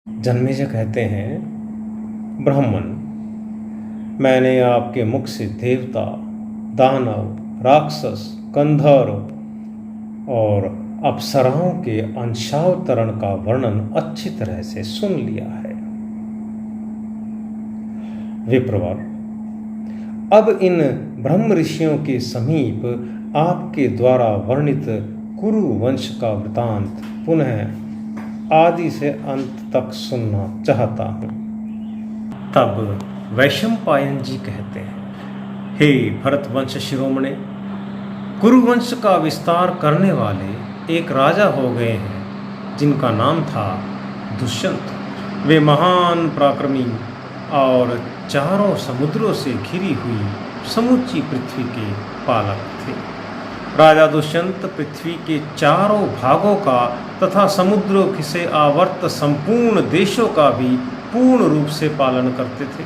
जन्मेजय कहते हैं, ब्राह्मण, मैंने आपके मुख से देवता, दानव, राक्षस, गंधर्व और अप्सराओं के अंशावतरण का वर्णन अच्छी तरह से सुन लिया है। विप्रवर, अब इन ब्रह्म ऋषियों के समीप आपके द्वारा वर्णित कुरु वंश का वृतांत पुनः आदि से अंत तक सुनना चाहता हूँ। तब वैशंपायन जी कहते हैं, हे भरतवंश शिरोमणे, कुरुवंश का विस्तार करने वाले एक राजा हो गए हैं जिनका नाम था दुष्यंत। वे महान पराक्रमी और चारों समुद्रों से घिरी हुई समूची पृथ्वी के पालक थे। राजा दुष्यंत पृथ्वी के चारों भागों का तथा समुद्रों से आवर्त संपूर्ण देशों का भी पूर्ण रूप से पालन करते थे।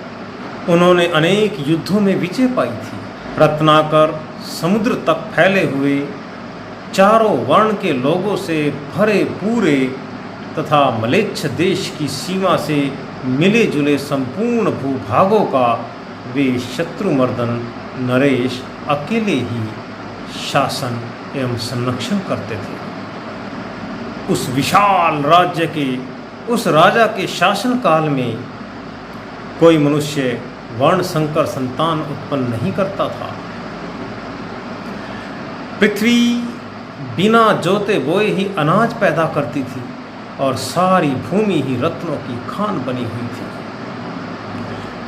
उन्होंने अनेक युद्धों में विजय पाई थी। रत्नाकर समुद्र तक फैले हुए चारों वर्ण के लोगों से भरे पूरे तथा मलेच्छ देश की सीमा से मिले जुले संपूर्ण भूभागों का वे शत्रुमर्दन नरेश अकेले ही शासन एवं संरक्षण करते थे। उस विशाल राज्य के उस राजा के शासन काल में कोई मनुष्य वर्ण संकर संतान उत्पन्न नहीं करता था। पृथ्वी बिना जोते बोए ही अनाज पैदा करती थी और सारी भूमि ही रत्नों की खान बनी हुई थी।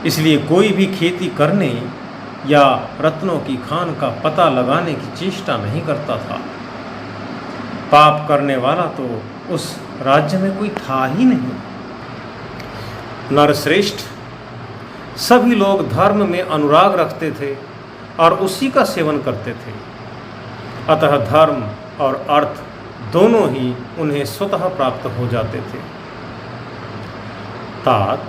इसलिए कोई भी खेती करने या रत्नों की खान का पता लगाने की चेष्टा नहीं करता था। पाप करने वाला तो उस राज्य में कोई था ही नहीं। नरश्रेष्ठ, सभी लोग धर्म में अनुराग रखते थे और उसी का सेवन करते थे। अतः धर्म और अर्थ दोनों ही उन्हें स्वतः प्राप्त हो जाते थे। तात,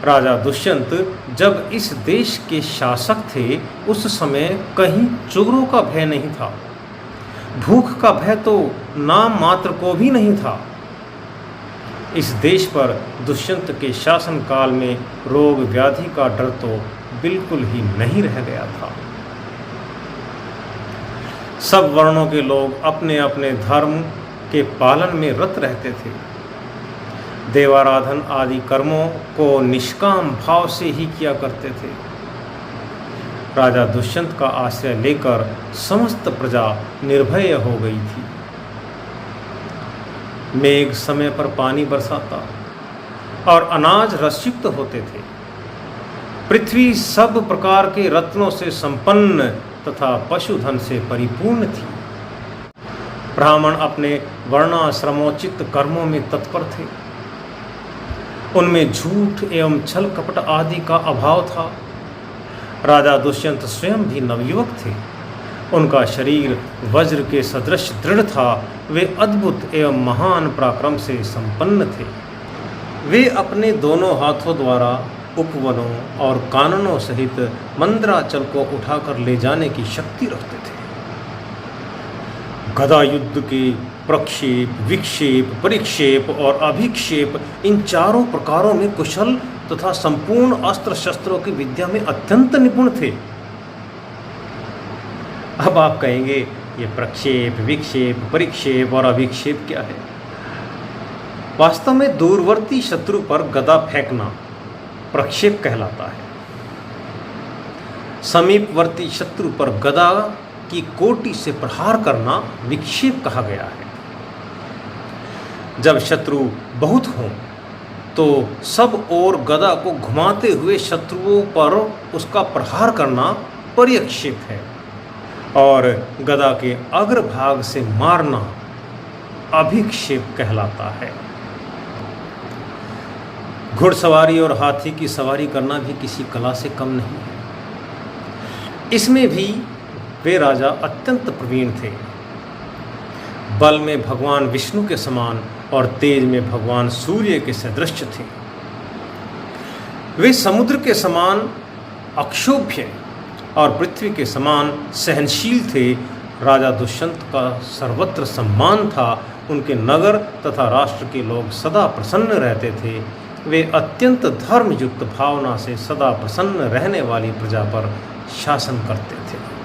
राजा दुष्यंत जब इस देश के शासक थे उस समय कहीं चोरों का भय नहीं था। भूख का भय तो नाम मात्र को भी नहीं था। इस देश पर दुष्यंत के शासन काल में रोग व्याधि का डर तो बिल्कुल ही नहीं रह गया था। सब वर्णों के लोग अपने अपने धर्म के पालन में रत रहते थे। देवाराधन आदि कर्मों को निष्काम भाव से ही किया करते थे। राजा दुष्यंत का आश्रय लेकर समस्त प्रजा निर्भय हो गई थी। मेघ समय पर पानी बरसाता और अनाज रसयुक्त होते थे। पृथ्वी सब प्रकार के रत्नों से संपन्न तथा पशुधन से परिपूर्ण थी। ब्राह्मण अपने वर्णाश्रमोचित कर्मों में तत्पर थे। उनमें झूठ एवं छल कपट आदि का अभाव था। राजा दुष्यंत स्वयं भी नवयुवक थे। उनका शरीर वज्र के सदृश दृढ़ था। वे अद्भुत एवं महान पराक्रम से संपन्न थे। वे अपने दोनों हाथों द्वारा उपवनों और काननों सहित मंदराचल को उठाकर ले जाने की शक्ति रखते थे। गदा युद्ध के प्रक्षेप, विक्षेप, परिक्षेप और अभिक्षेप, इन चारों प्रकारों में कुशल तथा संपूर्ण अस्त्र शस्त्रों की विद्या में अत्यंत निपुण थे। अब आप कहेंगे, ये प्रक्षेप, विक्षेप, परिक्षेप और अभिक्षेप क्या है? वास्तव में दूरवर्ती शत्रु पर गदा फेंकना प्रक्षेप कहलाता है। समीपवर्ती शत्रु पर गदा की कोटि से प्रहार करना विक्षेप कहा गया है। जब शत्रु बहुत हों तो सब ओर गदा को घुमाते हुए शत्रुओं पर उसका प्रहार करना परिक्षेप है और गदा के अग्रभाग से मारना अभिक्षेप कहलाता है। घुड़सवारी और हाथी की सवारी करना भी किसी कला से कम नहीं है। इसमें भी वे राजा अत्यंत प्रवीण थे। बल में भगवान विष्णु के समान और तेज में भगवान सूर्य के सदृश थे। वे समुद्र के समान अक्षोभ्य और पृथ्वी के समान सहनशील थे। राजा दुष्यंत का सर्वत्र सम्मान था। उनके नगर तथा राष्ट्र के लोग सदा प्रसन्न रहते थे। वे अत्यंत धर्मयुक्त भावना से सदा प्रसन्न रहने वाली प्रजा पर शासन करते थे।